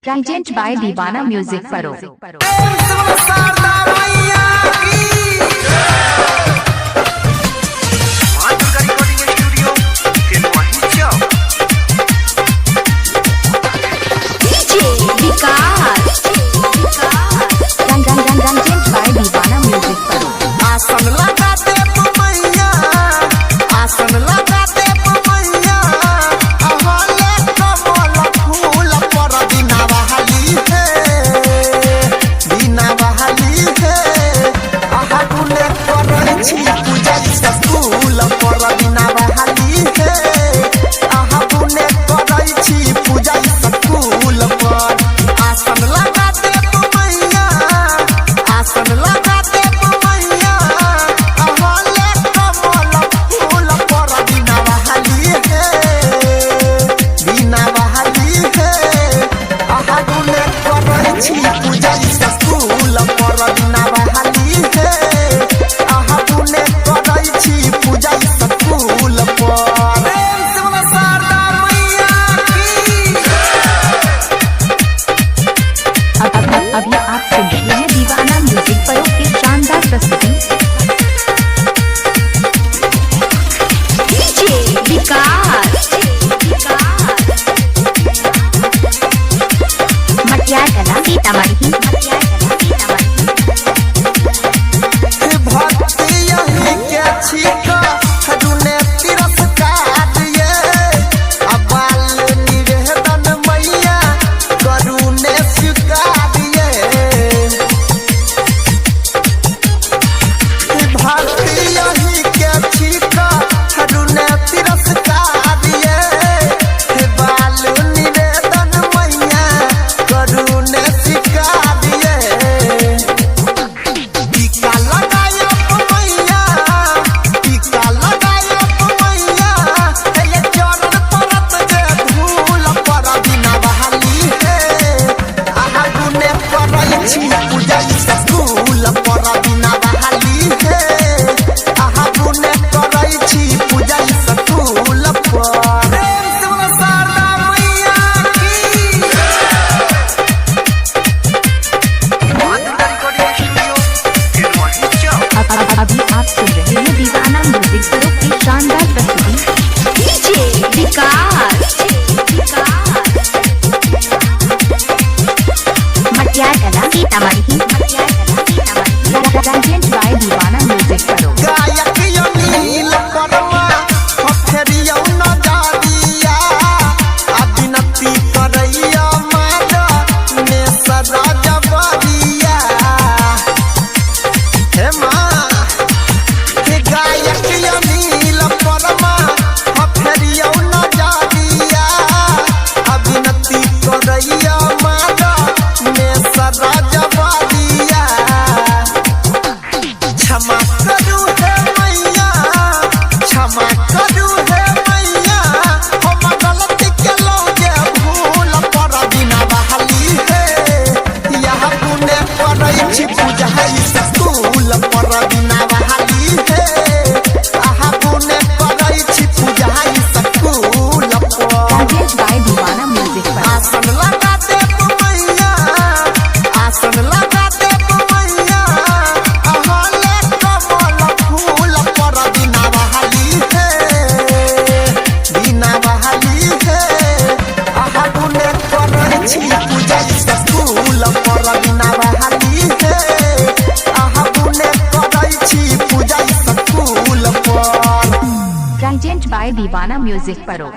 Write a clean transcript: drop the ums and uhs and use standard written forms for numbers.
Present by दीवाना music परो। अभी आप सुन रहे हैं दीवाना म्यूजिक परो की शानदार प्रस्तुति। मटिया कला सीतामढ़ी। अभी आप सुन रहे हैं दीवाना म्यूजिक परो की शानदार प्रस्तुति। मटिया कला सीतामढ़ी। प्रेजेंट बाय दीवाना म्यूजिक परो। प्रेजेंट बाय दीवाना म्यूजिक परो।